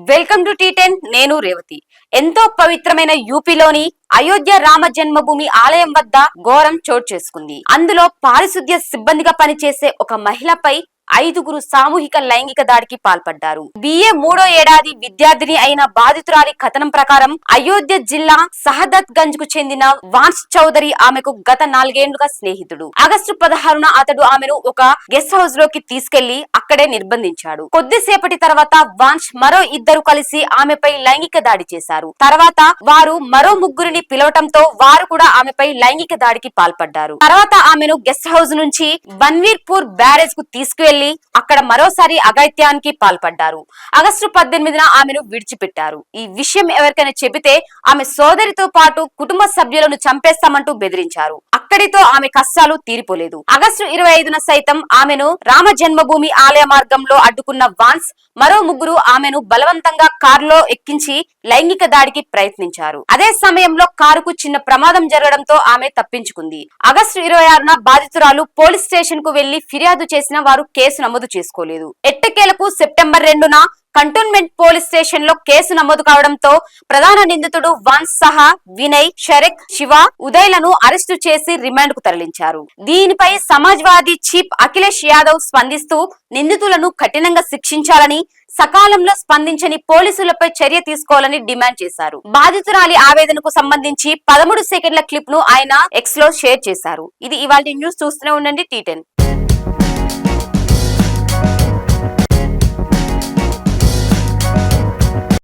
Welcome to టీ10. నేను రేవతి. ఎంతో పవిత్రమైన యూపీలోని అయోధ్య రామ జన్మభూమి ఆలయం వద్ద ఘోరం చోటు చేసుకుంది. అందులో పారిశుద్ధ్య సిబ్బందిగా పనిచేసే ఒక మహిళపై 5గురు సామూహిక లైంగిక దాడికి పాల్పడ్డారు. BA 3వ ఏడాది విద్యార్థిని అయిన బాధితురాలి కథనం ప్రకారం అయోధ్య జిల్లా సహదత్ గంజ్ కు చెందిన వాన్స్ చౌదరి ఆమెకు గత 4 ఏళ్లుగా స్నేహితుడు. ఆగస్టు 16న అతడు ఆమెను ఒక గెస్ట్ హౌస్ లోకి తీసుకెళ్లి అక్కడే నిర్బంధించాడు. కొద్దిసేపటి తర్వాత వాన్స్ మరో 2 కలిసి ఆమెపై లైంగిక దాడి చేశారు. తర్వాత వారు మరో 3 పిలవటంతో వారు కూడా ఆమెపై లైంగిక దాడికి పాల్పడ్డారు. తర్వాత ఆమెను గెస్ట్ హౌస్ నుంచి బన్వీర్పూర్ బ్యారేజ్ కు తీసుకువెళ్లి అక్కడ మరోసారి అఘాయిత్యానికి పాల్పడ్డారు. ఆగస్టు 18న ఆమెను విడిచిపెట్టారు. ఈ విషయం ఎవరికైనా చెబితే ఆమె సోదరితో పాటు కుటుంబ సభ్యులను చంపేస్తామంటూ బెదిరించారు. అక్కడితో ఆమె కష్టాలు తీరిపోలేదు. ఆగస్టు 25న సైతం ఆమెను రామ జన్మభూమి ఆలయ మార్గంలో అడ్డుకున్న వాన్స్ మరో 3 ఆమెను బలవంతంగా కారులో ఎక్కించి లైంగిక దాడికి ప్రయత్నించారు. అదే సమయంలో కారుకు చిన్న ప్రమాదం జరగడంతో ఆమె తప్పించుకుంది. ఆగస్టు 26న బాధితురాలు పోలీస్ స్టేషన్ కు వెళ్లి ఫిర్యాదు చేసిన వారు కేసు నమోదు చేసుకోలేదు. ఎట్టకేలకు సెప్టెంబర్ 2న కంటోన్మెంట్ పోలీస్ స్టేషన్ లో కేసు నమోదు కావడంతో ప్రధాన నిందితుడు వాన్స్ సహా వినయ్, షరెక్, శివ, ఉదయ్ లను అరెస్టు చేసి రిమాండ్ కు తరలించారు. దీనిపై సమాజ్వాదీ చీఫ్ అఖిలేష్ యాదవ్ స్పందిస్తూ నిందితులను కఠినంగా శిక్షించాలని, సకాలంలో స్పందించని పోలీసులపై చర్య తీసుకోవాలని డిమాండ్ చేశారు. బాధితురాలి ఆవేదనకు సంబంధించి 13 సెకండ్ల క్లిప్ ను ఆయన ఎక్స్ లో షేర్ చేశారు. ఇది ఇవాల్టి న్యూస్. చూస్తూనే ఉండండి టీ10.